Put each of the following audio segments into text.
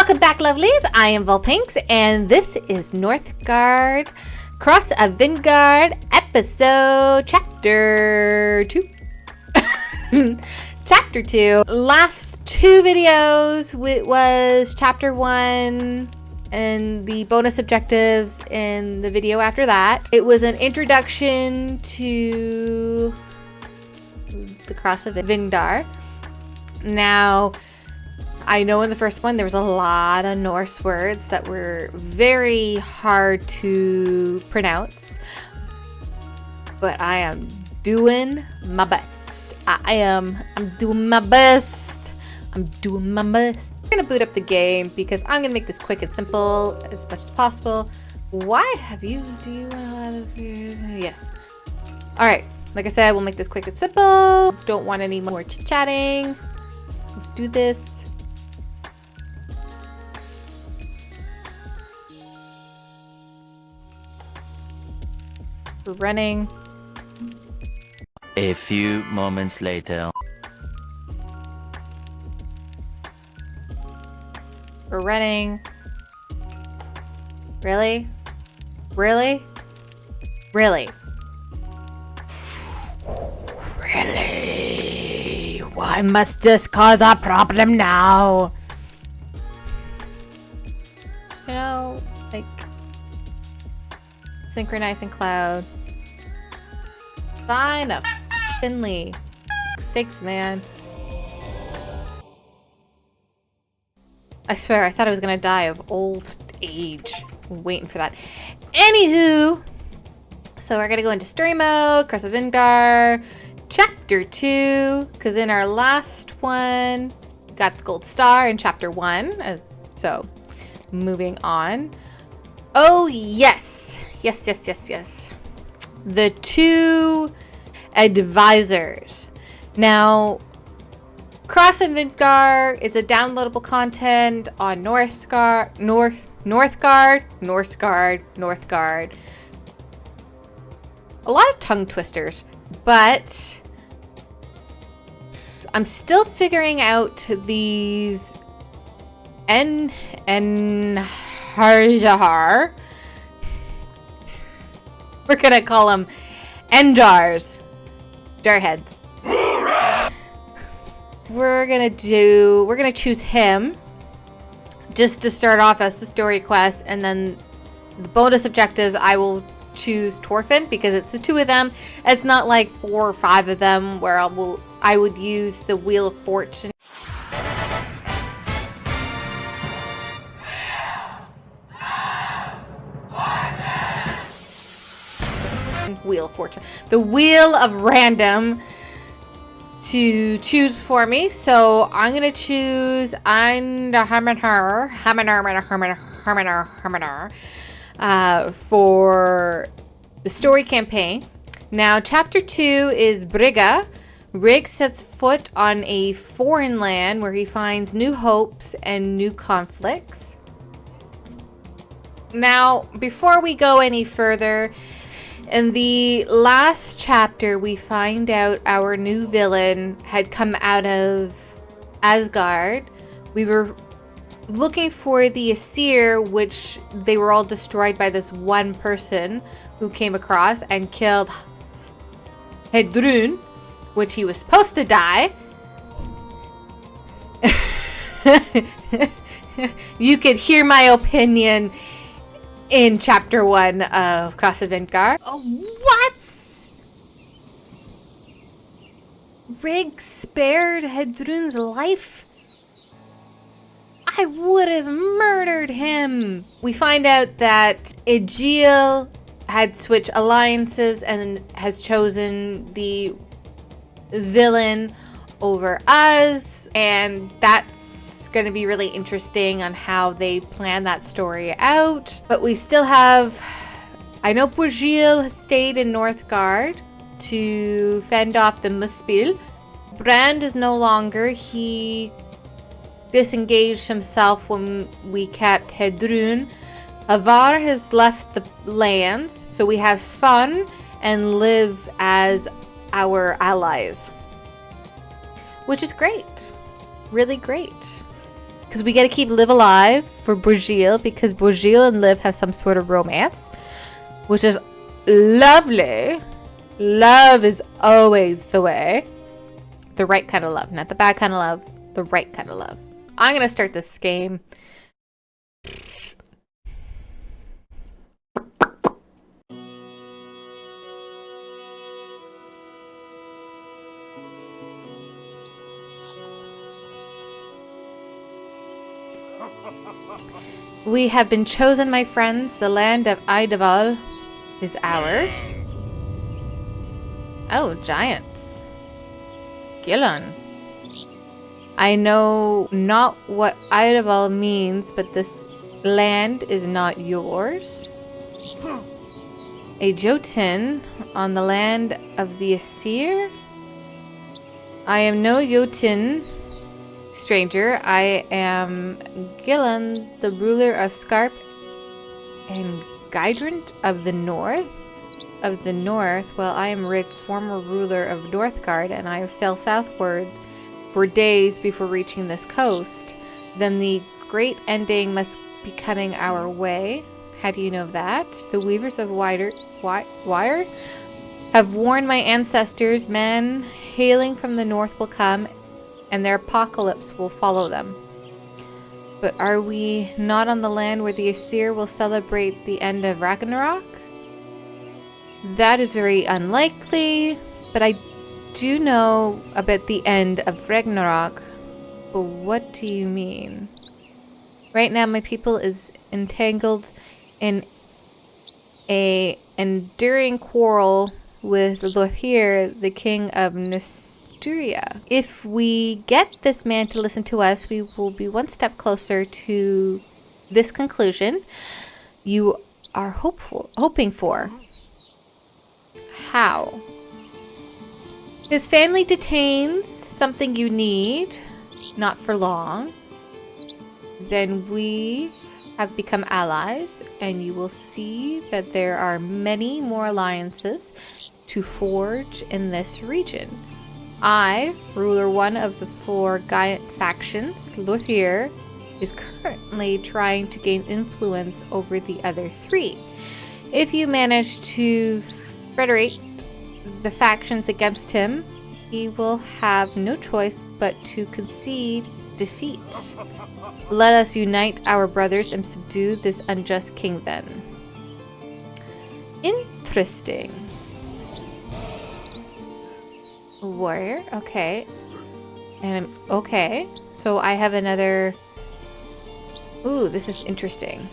Welcome back, lovelies. I am Volpinx, and this is Northgard, Cross of Vidar episode chapter 2. Chapter 2. Last two videos was chapter 1 and the bonus objectives in the video after that. It was an introduction to the Cross of Vidar. Now, I know in the first one there was a lot of Norse words that were very hard to pronounce, but I am doing my best. I'm doing my best. I'm doing my best. I'm gonna boot up the game because I'm gonna make this quick and simple as much as possible. Why have you? Do you want to? Yes. All right. Like I said, we'll make this quick and simple. Don't want any more chit-chatting. Let's do this. We're running. A few moments later. We're running. Really? Really? Really? Really? Why must this cause a problem now? You know, like synchronizing cloud. Fine up. Finley. Sakes, man. I swear, I thought I was gonna die of old age. Waiting for that. Anywho, so we're gonna go into story mode, Cross of Vidar, chapter 2, because in our last one, we got the gold star in chapter 1. So, moving on. Oh, yes. Yes. The two advisors. Now, Cross of Vidar is a downloadable content on Northgard. A lot of tongue twisters, but I'm still figuring out these Harjahar. We're gonna call them Njars. Jarheads. We're gonna choose him just to start off as the story quest, and then the bonus objectives I will choose Torfin because it's the two of them. It's not like 4 or 5 of them where I would use the Wheel of Fortune. Wheel of Fortune. The Wheel of Random to choose for me. So I'm gonna choose for the story campaign. Now chapter 2 is Brigga. Rig sets foot on a foreign land where he finds new hopes and new conflicts. Now, before we go any further, in the last chapter, we find out our new villain had come out of Asgard. We were looking for the Aesir, which they were all destroyed by this one person who came across and killed Hedrun, which he was supposed to die. You could hear my opinion in chapter 1 of Cross of Vidar. Oh, what? Rig spared Hedrun's life? I would have murdered him. We find out that Egil had switched alliances and has chosen the villain over us, and that's going to be really interesting on how they plan that story out. But we still have, I know Egil has stayed in Northgard to fend off the Muspel. Brand is no longer. He disengaged himself when we kept Hedrun. Avar has left the lands, so we have Svan and Liv as our allies, which is great. Really great. Because we gotta keep Liv alive for Brigil, because Brigil and Liv have some sort of romance, which is lovely. Love is always the way. The right kind of love, not the bad kind of love, the right kind of love. I'm gonna start this game. We have been chosen, my friends. The land of Idaval is ours. Oh, giants. Gillan. I know not what Idaval means, but this land is not yours. A Jotun on the land of the Aesir? I am no Jotun, stranger. I am Gillan, the ruler of Scarp and Gaidrant of the North. Well, I am Rig, former ruler of Northgard, and I sail southward for days before reaching this coast. Then the great ending must be coming our way. How do you know that? The weavers of wire have warned my ancestors. Men hailing from the north will come, and their apocalypse will follow them. But are we not on the land where the Aesir will celebrate the end of Ragnarök? That is very unlikely, but I do know about the end of Ragnarök. But what do you mean? Right now, my people is entangled in a enduring quarrel with Lothir, the king of Nesturia. If we get this man to listen to us, we will be one step closer to this conclusion you are hoping for. How? His family detains something you need, not for long. Then we have become allies, and you will see that there are many more alliances to forge in this region. I, ruler one of the 4 giant factions, Lothir, is currently trying to gain influence over the other 3. If you manage to federate the factions against him, he will have no choice but to concede defeat. Let us unite our brothers and subdue this unjust king then. Interesting. Warrior, okay. And okay, so I have another... Ooh, this is interesting.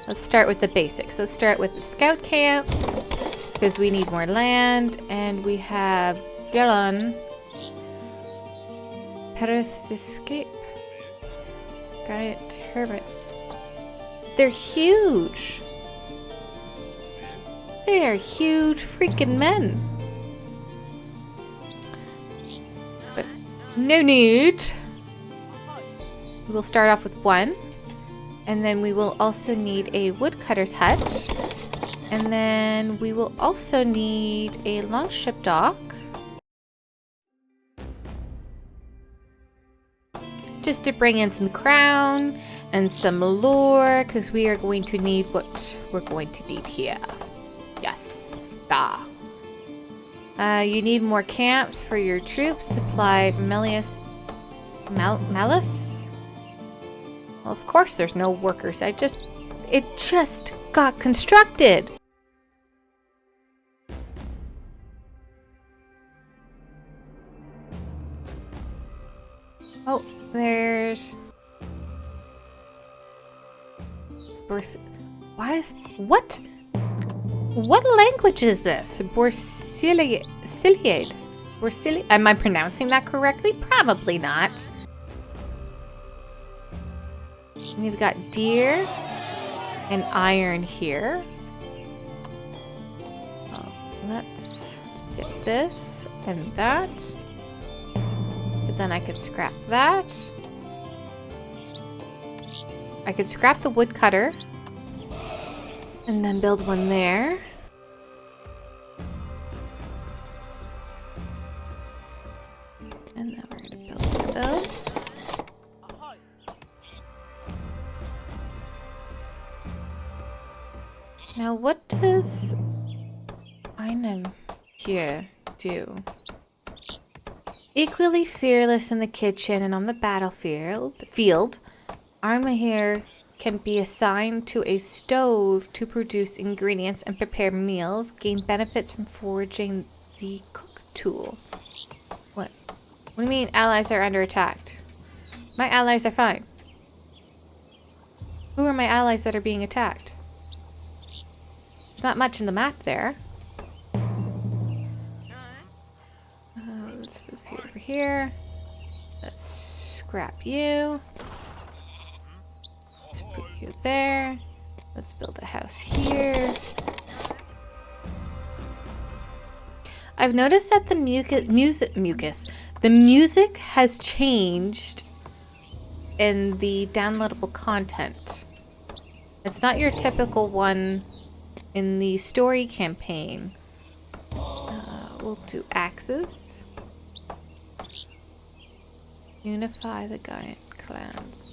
Let's start with the basics. Let's start with the scout camp, because we need more land, and we have Gillan. Paris escape. Giant hermit. They're huge. They are huge freaking men. But no need. We'll start off with 1. And then we will also need a woodcutter's hut. And then we will also need a longship dock. Just to bring in some crown and some lore, because we are going to need what we're going to need here. Yes. Da. You need more camps for your troops. Supply Malice. Well, of course there's no workers. It just got constructed. Oh, there's... What? What language is this? Borsiliade. Am I pronouncing that correctly? Probably not. We've got deer and iron here. Oh, let's get this and that. Because then I could scrap that. I could scrap the woodcutter. And then build one there. And then we're going to build one of those. What does Einem here do? Equally fearless in the kitchen and on the battlefield, Arma here can be assigned to a stove to produce ingredients and prepare meals, gain benefits from foraging the cook tool. What? What do you mean allies are under attack? My allies are fine. Who are my allies that are being attacked? There's not much in the map there. Let's move you over here. Let's scrap you. Let's put you there. Let's build a house here. I've noticed that the music has changed in the downloadable content. It's not your typical one in the story campaign. We'll do axes. Unify the giant clans.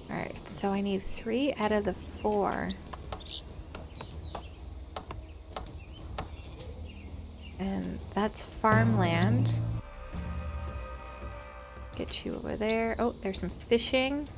Alright, so I need 3 out of the 4. And that's farmland. Get you over there. Oh, there's some fishing.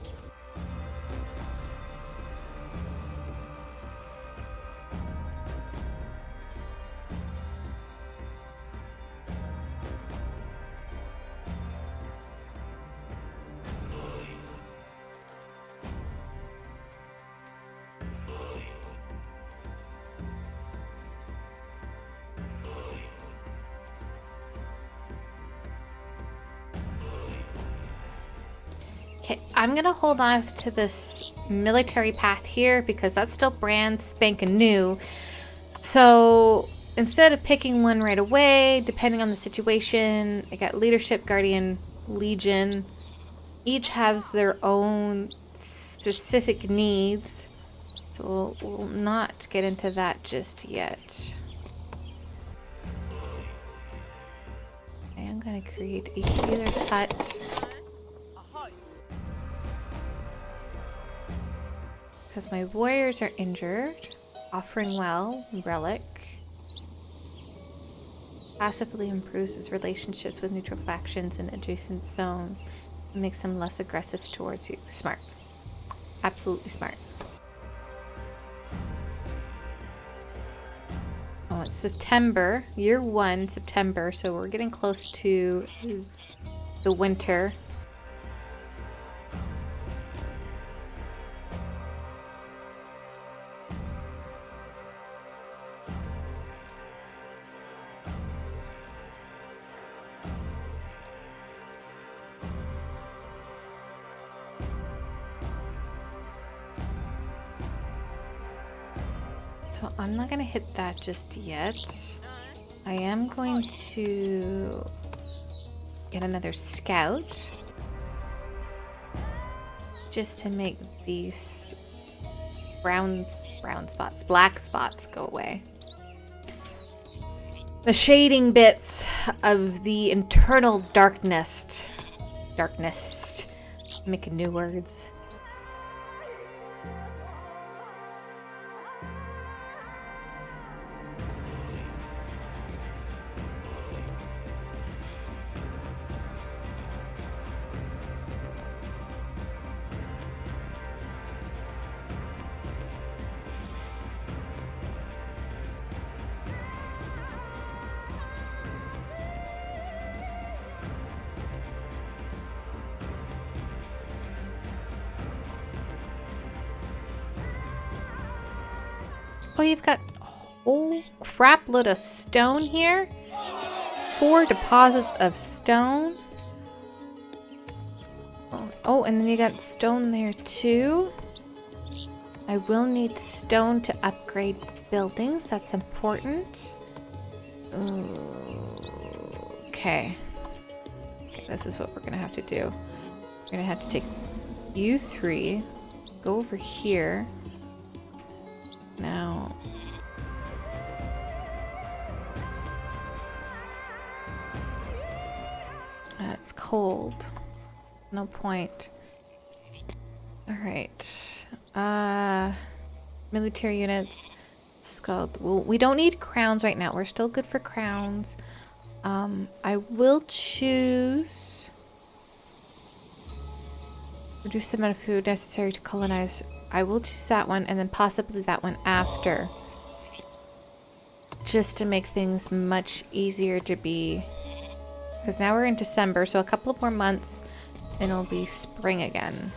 Okay, I'm gonna hold on to this military path here because that's still brand spanking new. So instead of picking one right away, depending on the situation, I got leadership, guardian, legion. Each has their own specific needs. So we'll not get into that just yet. I am gonna create a healer's hut. Because my warriors are injured. Offering well, relic. Passively improves his relationships with neutral factions and adjacent zones. And makes them less aggressive towards you. Smart. Absolutely smart. Oh, it's September. Year 1, September. So we're getting close to the winter. So I'm not going to hit that just yet. I am going to get another scout. Just to make these black spots go away. The shading bits of the internal darkness. Making new words. Oh, you've got a whole crap load of stone here. 4 deposits of stone. Oh, and then you got stone there too. I will need stone to upgrade buildings. That's important. Okay. Okay, this is what we're gonna have to do. We're gonna have to take you 3, go over here. Now, it's cold. No point. All right. Military units. Skull. Well, we don't need crowns right now. We're still good for crowns. I will choose... Reduce the amount of food necessary to colonize. I will choose that one and then possibly that one after. Just to make things much easier to be... Because now we're in December, so a couple of more months and it'll be spring again.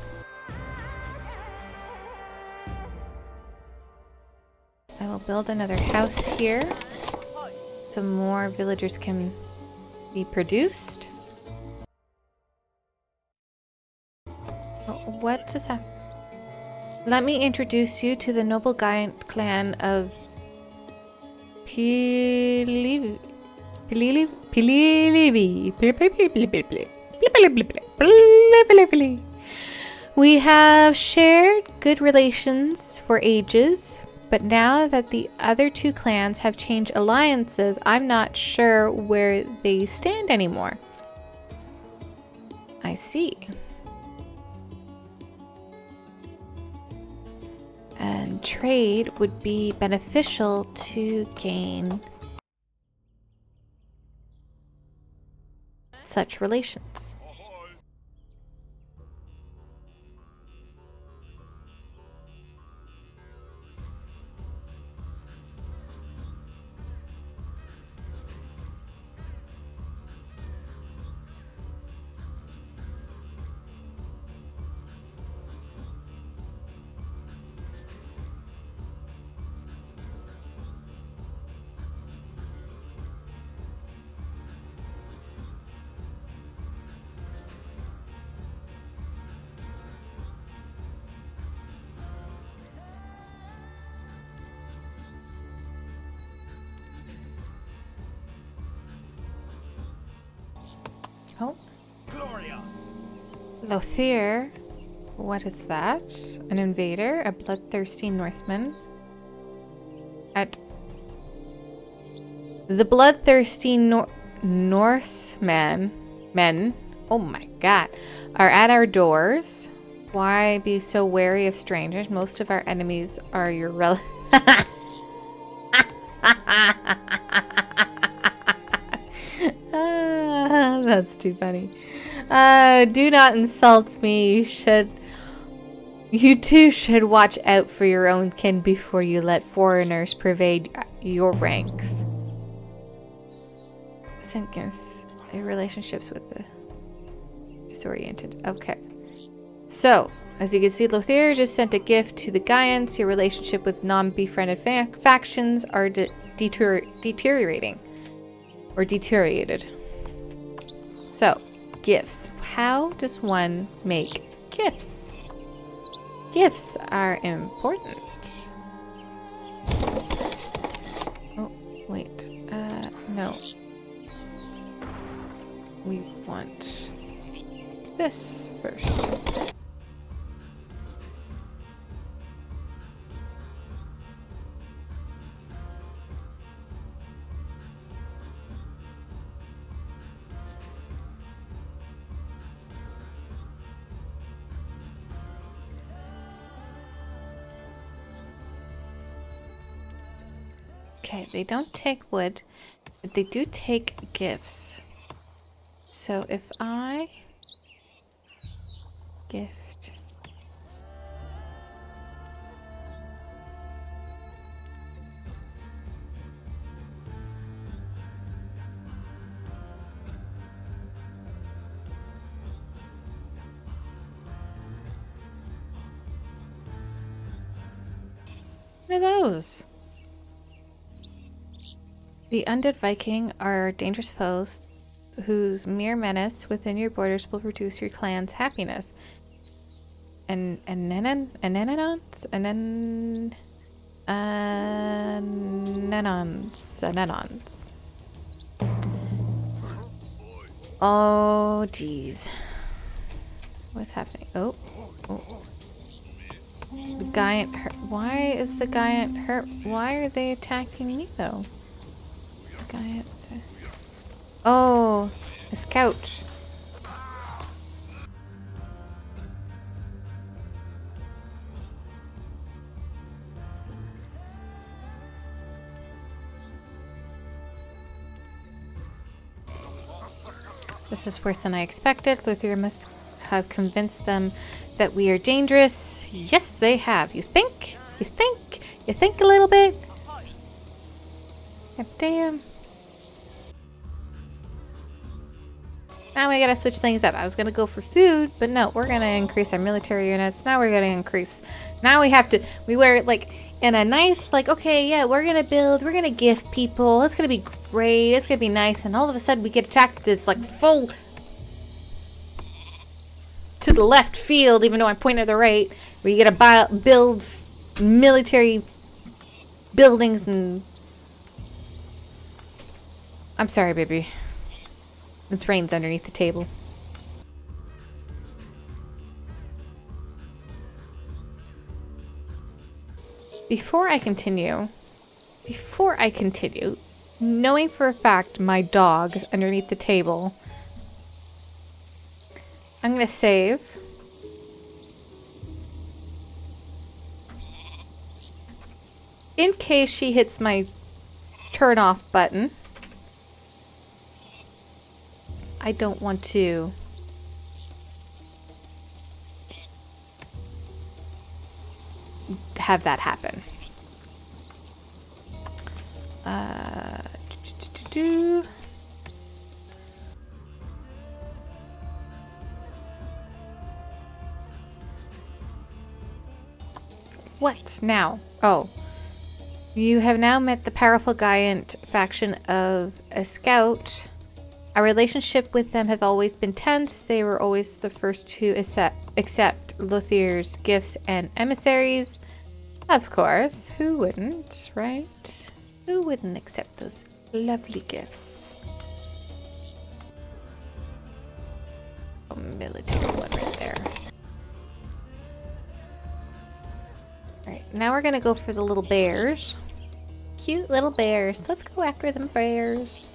I will build another house here so more villagers can be produced. Oh, what does that... Let me introduce you to the noble giant clan of Pililivi. We have shared good relations for ages, but now that the other two clans have changed alliances, I'm not sure where they stand anymore. I see. And trade would be beneficial to gain such relations. Oh. Lothier. What is that? An invader? A bloodthirsty Northman? At the bloodthirsty Norsemen, men, oh my god, are at our doors. Why be so wary of strangers? Most of our enemies are your relatives. That's too funny. Do not insult me. You too should watch out for your own kin before you let foreigners pervade your ranks. Sent gifts, relationships with the disoriented. Okay. So, as you can see, Lothier just sent a gift to the Gaians. Your relationship with non-befriended factions are deteriorating. Or deteriorated. So, gifts. How does one make gifts? Gifts are important. Oh, wait. No. We want this first. Okay, they don't take wood, but they do take gifts. So if I gift what are those? The undead Viking are dangerous foes whose mere menace within your borders will reduce your clan's happiness. Nenons. Oh, jeez. What's happening? Oh. The giant hurt. Why is the giant hurt? Why are they attacking me though? Giants. Oh, his couch. This is worse than I expected. Luthier must have convinced them that we are dangerous. Yes, they have. You think? You think? You think a little bit? God damn. Now we gotta switch things up. I was gonna go for food, but no, we're gonna increase our military units. Now we're gonna increase. Now we have to, we were like in a nice, like, okay, yeah, we're gonna gift people. It's gonna be great. It's gonna be nice. And all of a sudden we get attacked with this like full to the left field, even though I'm pointing at the right, where you gotta build military buildings and... I'm sorry, baby. It's rains underneath the table. Before I continue, knowing for a fact my dog is underneath the table, I'm gonna save. In case she hits my turn off button. I don't want to have that happen. What now? Oh. You have now met the powerful giant faction of a scout. Our relationship with them have always been tense. They were always the first to accept Luthier's gifts and emissaries. Of course, who wouldn't, right? Who wouldn't accept those lovely gifts? A military one right there. Alright, now we're gonna go for the little bears. Cute little bears. Let's go after them bears.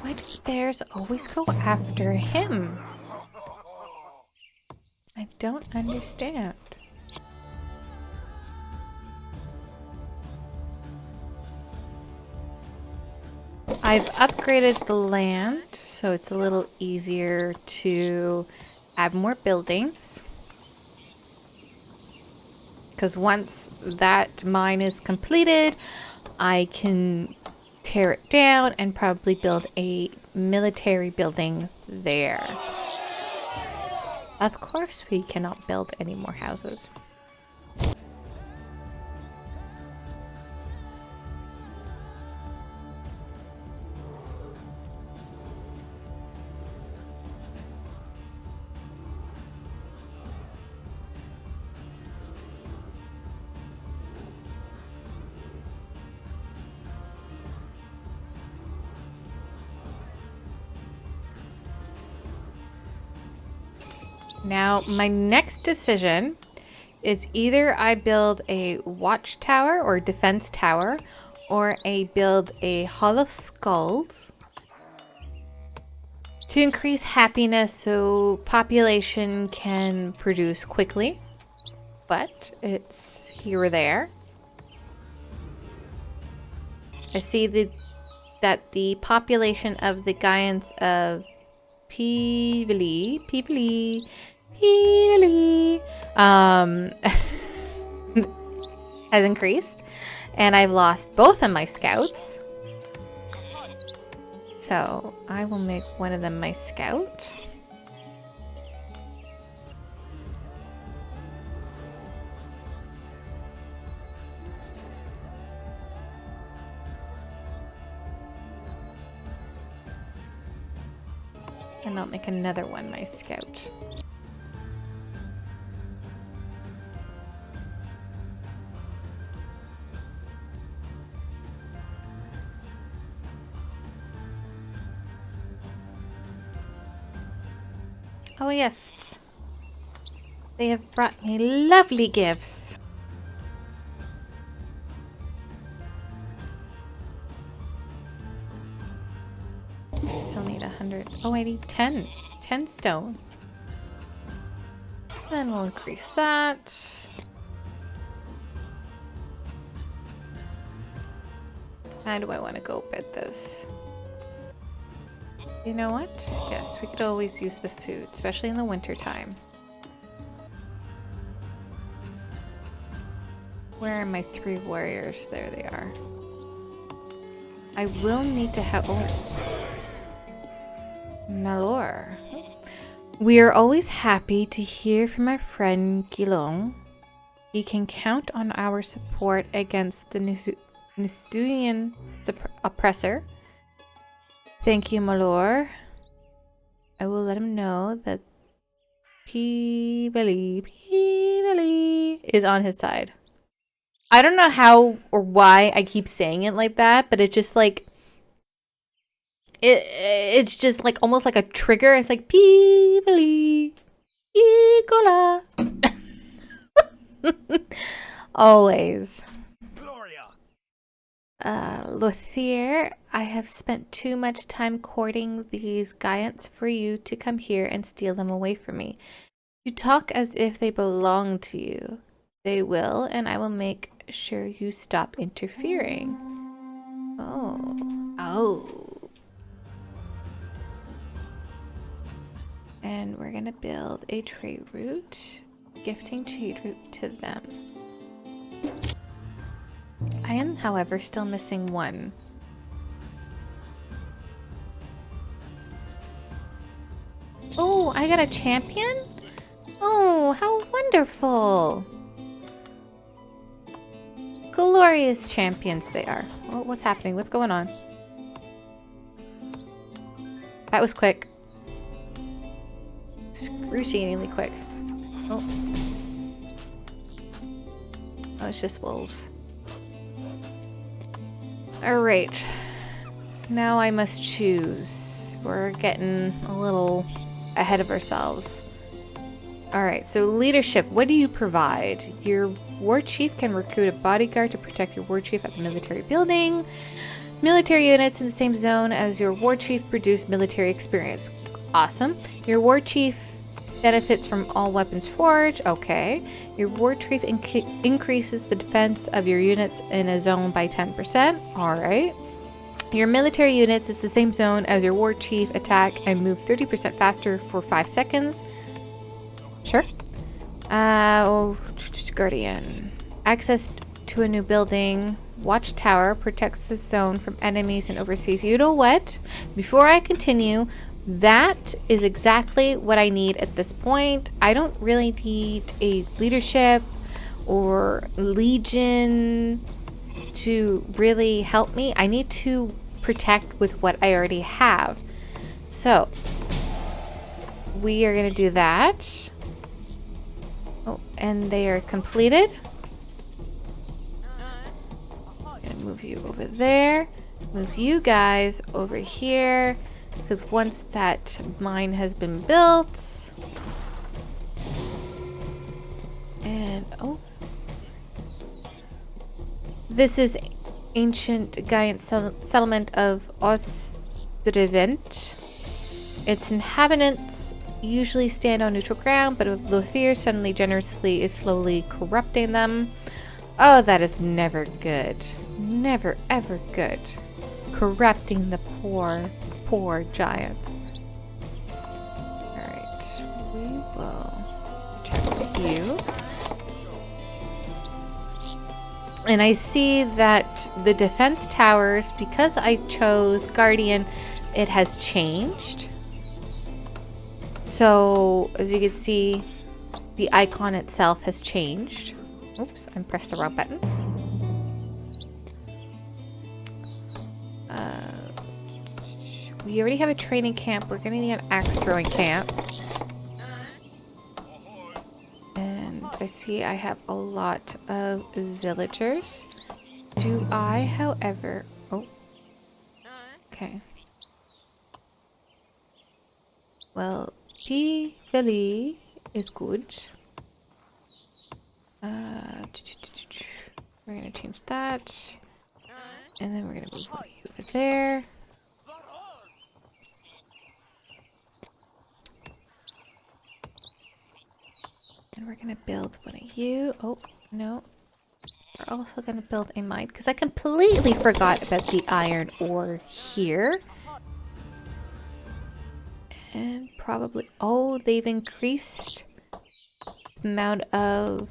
Why do bears always go after him? I don't understand. I've upgraded the land, so it's a little easier to add more buildings. Because once that mine is completed, I can tear it down and probably build a military building there. Of course, we cannot build any more houses. Now, my next decision is either I build a watchtower or defense tower, or I build a Hall of Skulls to increase happiness so population can produce quickly, but it's here or there. I see that the population of the Giants of Peevely has increased, and I've lost both of my scouts. So I will make one of them my scout. And I'll make another one my scout. Oh yes, they have brought me lovely gifts. Still need 100. Oh, I need 10 10 stone. Then we'll increase that. How do I want to go with this? You know what? Yes, we could always use the food, especially in the winter time. Where are my 3 warriors? There they are. I will need to have... Oh. Malor. We are always happy to hear from our friend Guilon. He can count on our support against the Nusuian oppressor. Thank you, Malor. I will let him know that P-Belly is on his side. I don't know how or why I keep saying it like that, but it's just like it's just like almost like a trigger. It's like P-Belly, Nicola. Always. Lothier, I have spent too much time courting these giants for you to come here and steal them away from me. You talk as if they belong to you. They will, and I will make sure you stop interfering. Oh. And we're gonna build a trade route, gifting trade route to them. I am, however, still missing one. Oh, I got a champion? Oh, how wonderful! Glorious champions they are. Oh, what's happening? What's going on? That was quick. Excruciatingly quick. Oh. Oh, it's just wolves. Alright. Now I must choose. We're getting a little ahead of ourselves. Alright, so leadership. What do you provide? Your war chief can recruit a bodyguard to protect your war chief at the military building. Military units in the same zone as your war chief produce military experience. Awesome. Your war chief benefits from all weapons forged. Okay. Your war chief increases the defense of your units in a zone by 10%. Alright. Your military units is the same zone as your war chief attack and move 30% faster for 5 seconds. Sure. Guardian. Access to a new building. Watchtower protects the zone from enemies and overseas. You know what? Before I continue, that is exactly what I need at this point. I don't really need a leadership or legion to really help me. I need to protect with what I already have. So, we are going to do that. Oh, and they are completed. I'm going to move you over there. Move you guys over here. Because once that mine has been built. And, oh. This is ancient giant settlement of Ostrivent. Its inhabitants usually stand on neutral ground, but Lothier suddenly generously is slowly corrupting them. Oh, that is never good. Never, ever good. Corrupting the poor giants. Alright, we will protect you. And I see that the defense towers, because I chose Guardian, it has changed. So, as you can see, the icon itself has changed. Oops, I pressed the wrong buttons. We already have a training camp. We're going to need an axe throwing camp. And I see I have a lot of villagers. Do I, however... Oh. Okay. Well, P-Valley is good. We're going to change that. And then we're going to move one of you over there. And we're gonna build one of you. Oh, no. We're also gonna build a mine because I completely forgot about the iron ore here. And probably, oh, they've increased the amount of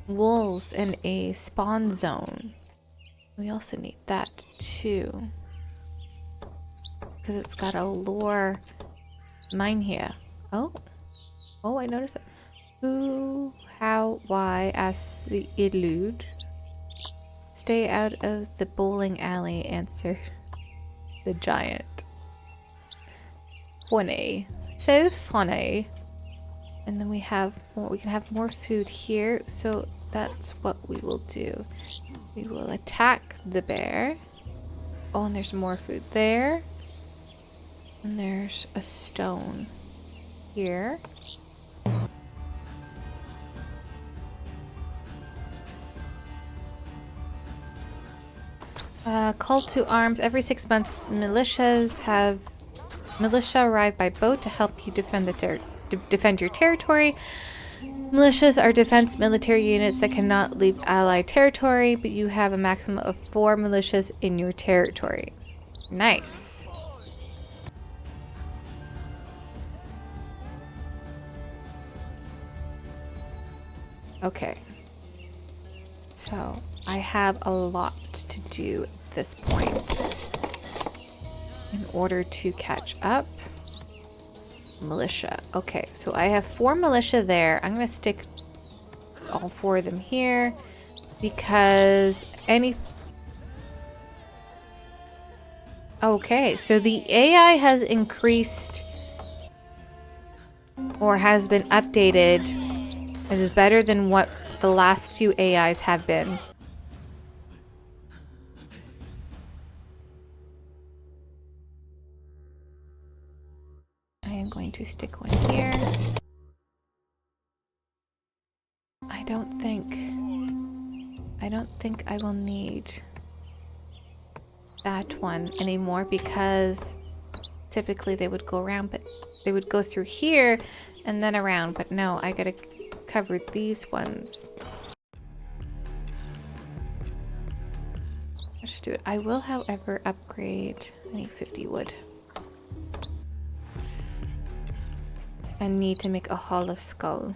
wolves in a spawn zone. We also need that too. Because it's got a lore mine here. Oh, I noticed it. Who, how, why, asked the elude. Stay out of the bowling alley, answered the giant. Funny. So funny. And then we have more, we can have more food here, so that's what we will do. We will attack the bear. Oh, and there's more food there. And there's a stone here. Call to arms. Every 6 months, militia arrive by boat to help you defend defend your territory. Militias are defense military units that cannot leave allied territory, but you have a maximum of 4 militias in your territory. Nice. Okay. So, I have a lot to do at this point in order to catch up. Militia. Okay, so I have 4 militia there. I'm going to stick all 4 of them here because Okay, so the AI has increased or has been updated. It is better than what the last few AIs have been. I am going to stick one here. I don't think I will need that one anymore because typically they would go around, but they would go through here and then around, but no, I gotta cover these ones. I should do it. I will, however, upgrade. I need 50 wood. And need to make a hall of skull.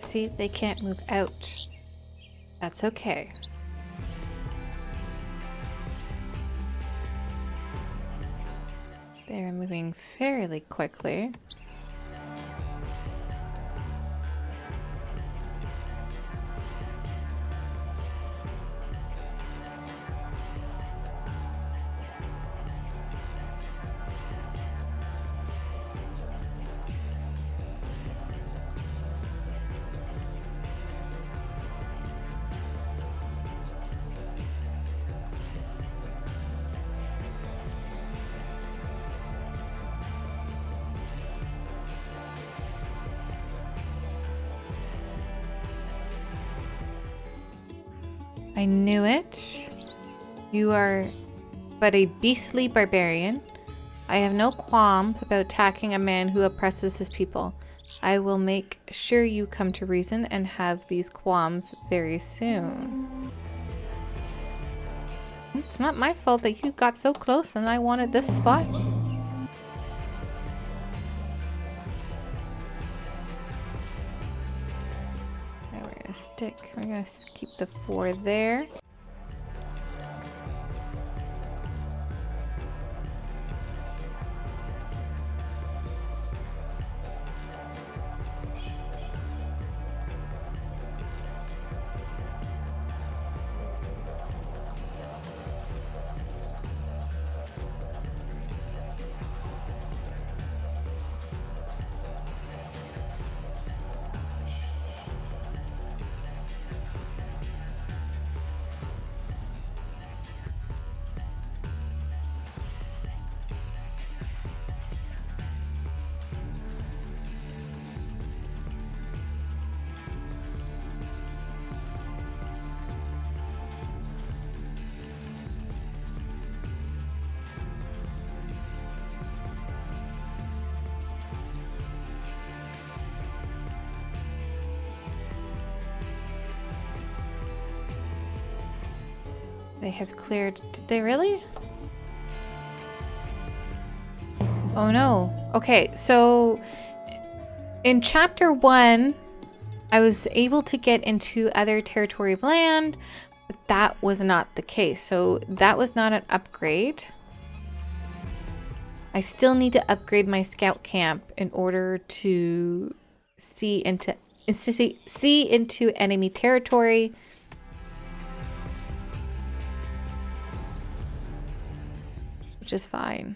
See, they can't move out. That's okay. They're moving fairly quickly. I knew it. You are but a beastly barbarian. I have no qualms about attacking a man who oppresses his people. I will make sure you come to reason and have these qualms very soon. It's not my fault that you got so close and I wanted this spot. We're gonna keep the 4 there. They have cleared... Did they really? Oh no. Okay, so in chapter 1, I was able to get into other territory of land, but that was not the case. So that was not an upgrade. I still need to upgrade my scout camp in order to see into enemy territory. Which is fine.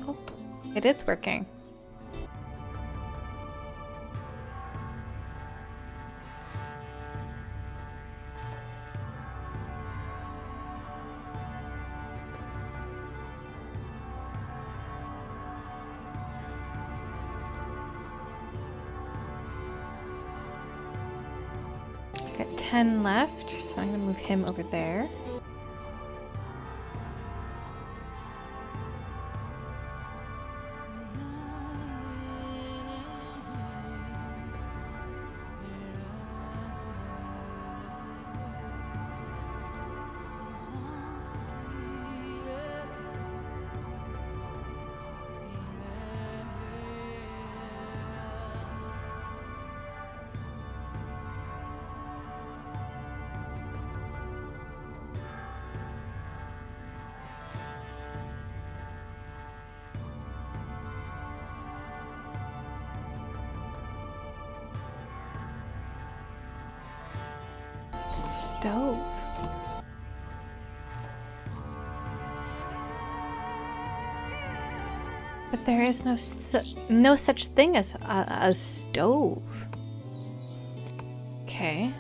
Oh, it is working. Got 10 left, so I'm gonna move him over there. Stove. But there is no such thing as a stove. Okay.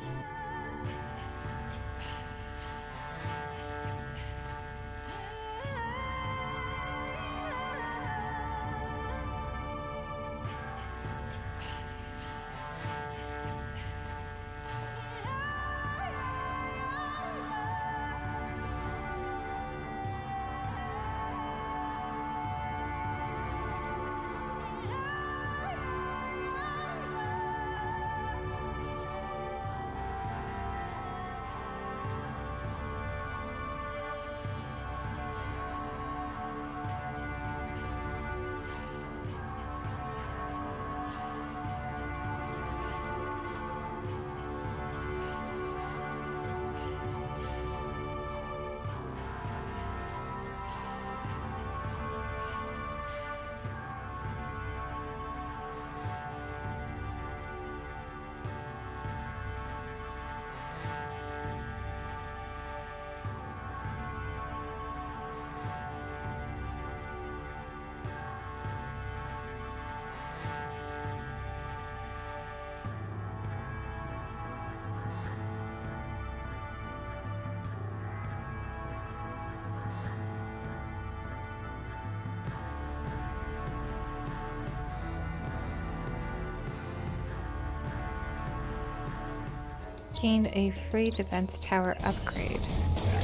Gained a free defense tower upgrade.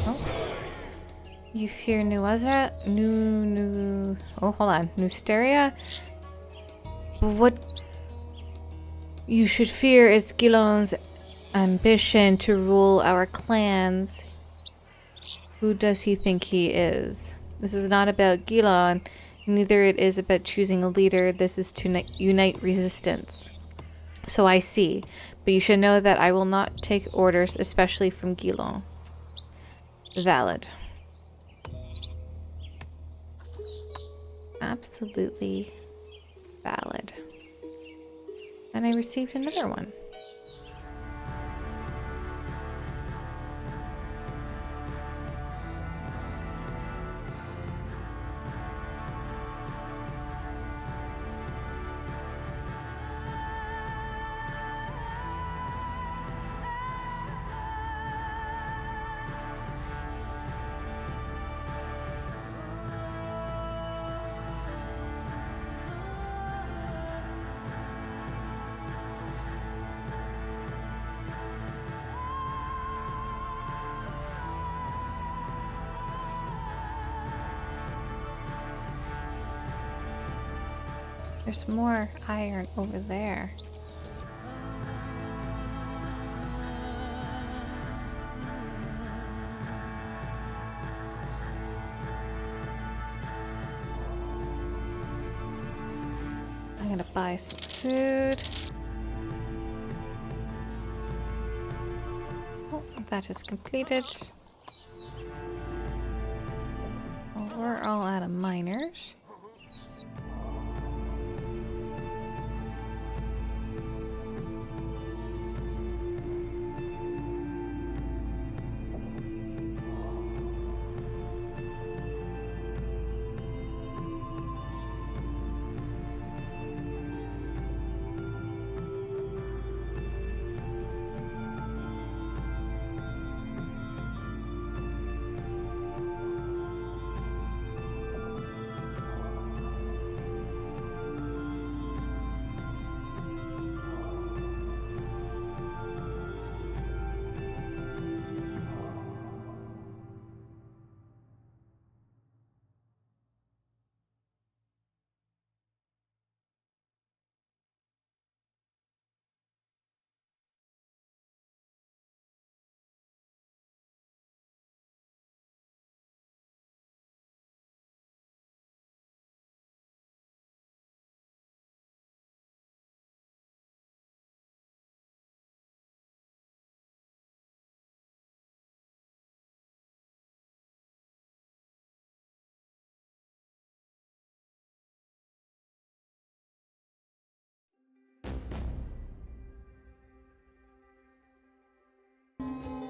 Oh. You fear Nuaza? Oh, hold on. Nusteria? What you should fear is Gilon's ambition to rule our clans. Who does he think he is? This is not about Gilon. Neither it is about choosing a leader. This is to unite resistance. So I see. But you should know that I will not take orders, especially from Gilon. Valid. Absolutely valid. And I received another one. There's more iron over there. I'm gonna buy some food. Oh, that is completed. Well, we're all out of miners.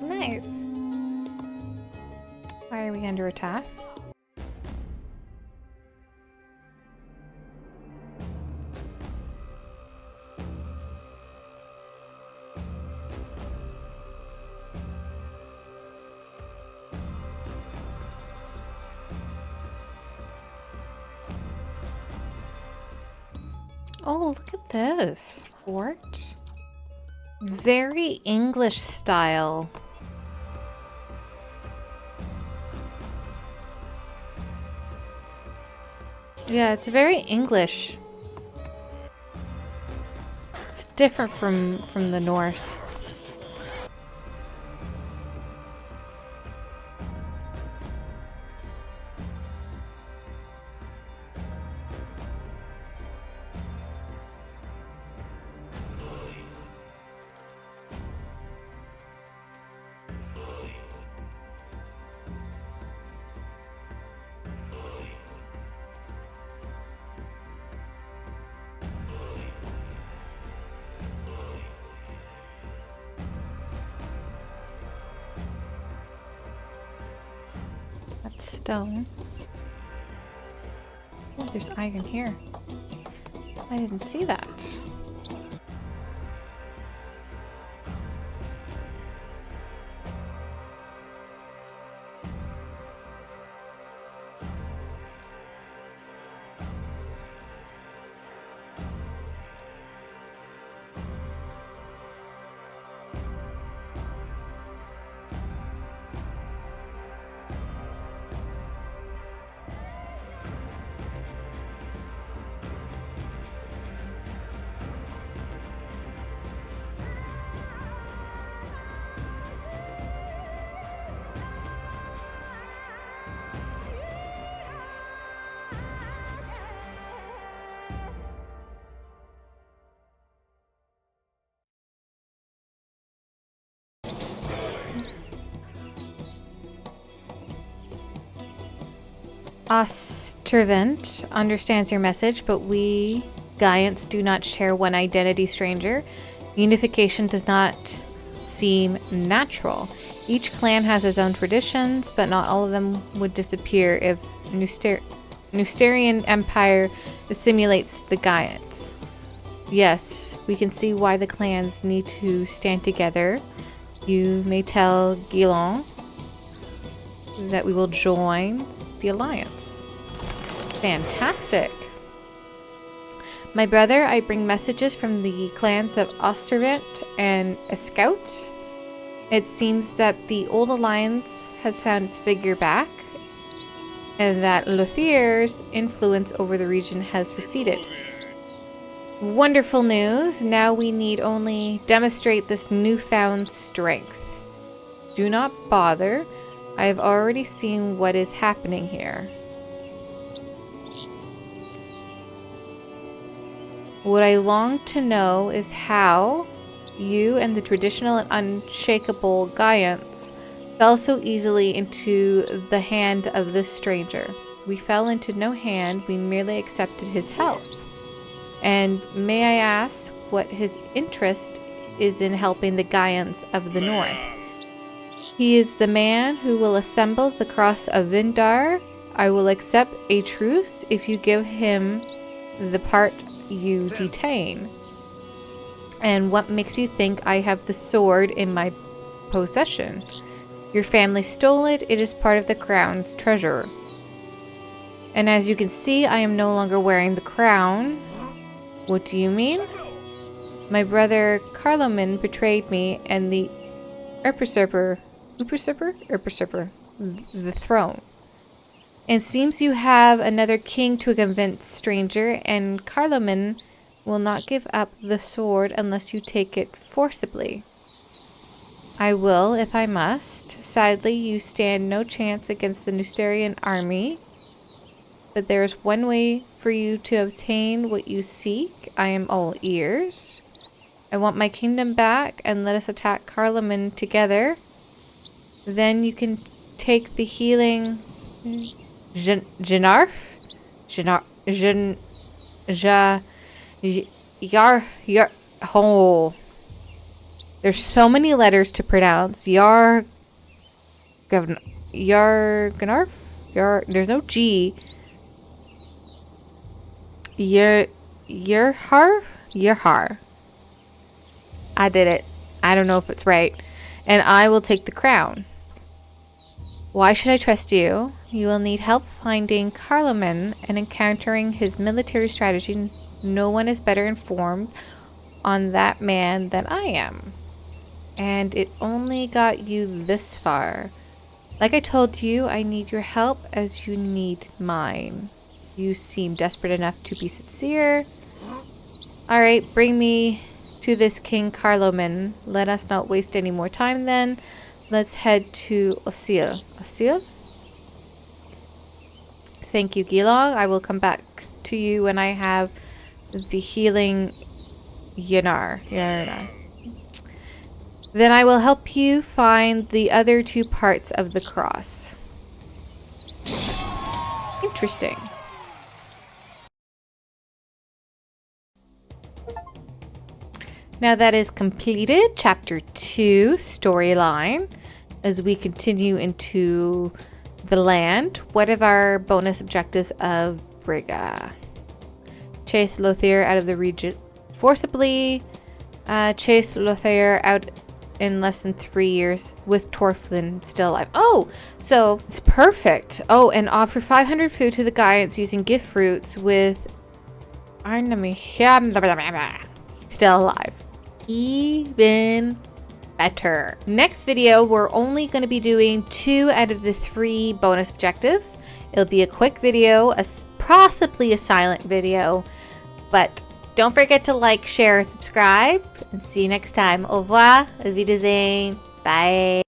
Nice. Why are we under attack? Oh, look at this fort. Very English style. Yeah, it's very English. It's different from the Norse. That's stone. Oh, there's iron here. I didn't see that. Ostrivent understands your message, but we Giants do not share one identity, stranger. Unification does not seem natural. Each clan has its own traditions, but not all of them would disappear if Nusterian Empire assimilates the Giants. Yes, we can see why the clans need to stand together. You may tell Guilon that we will join the alliance. Fantastic. My brother, I bring messages from the clans of Ostrivent and Escout. It seems that the old alliance has found its vigor back, and that Lothir's influence over the region has receded. Wonderful news. Now we need only demonstrate this newfound strength. Do not bother. I have already seen what is happening here. What I long to know is how you and the traditional and unshakable Giants fell so easily into the hand of this stranger. We fell into no hand, we merely accepted his help. And may I ask what his interest is in helping the Giants of the North? He is the man who will assemble the cross of Vindar. I will accept a truce if you give him the part you detain. And what makes you think I have the sword in my possession? Your family stole it. It is part of the crown's treasure. And as you can see, I am no longer wearing the crown. What do you mean? My brother Carloman betrayed me and the usurper, the throne. It seems you have another king to convince, stranger, and Carloman will not give up the sword unless you take it forcibly. I will, if I must. Sadly, you stand no chance against the Nustarian army, but there is one way for you to obtain what you seek. I am all ears. I want my kingdom back, and let us attack Carloman together. Then you can take the healing oh. There's so many letters to pronounce. There's no G. Yerhar. I did it. I don't know if it's right. And I will take the crown. Why should I trust you? You will need help finding Carloman and encountering his military strategy. No one is better informed on that man than I am. And it only got you this far. Like I told you, I need your help as you need mine. You seem desperate enough to be sincere. Alright, bring me to this King Carloman. Let us not waste any more time then. Let's head to Osil. Osil? Thank you, Gilong. I will come back to you when I have the healing Yanar. Then I will help you find the other two parts of the cross. Interesting. Now that is completed, chapter 2 storyline. As we continue into the land, what are our bonus objectives of Brigga? Chase Lothair out of the region forcibly. Chase Lothair out in less than 3 years with Torflin still alive. Oh, so it's perfect. Oh, and offer 500 food to the Giants using gift fruits with still alive. Even better. Next video, we're only going to be doing 2 out of the 3 bonus objectives. It'll be a quick video, possibly a silent video, but don't forget to like, share, and subscribe, and see you next time. Au revoir, auf Wiedersehen, bye.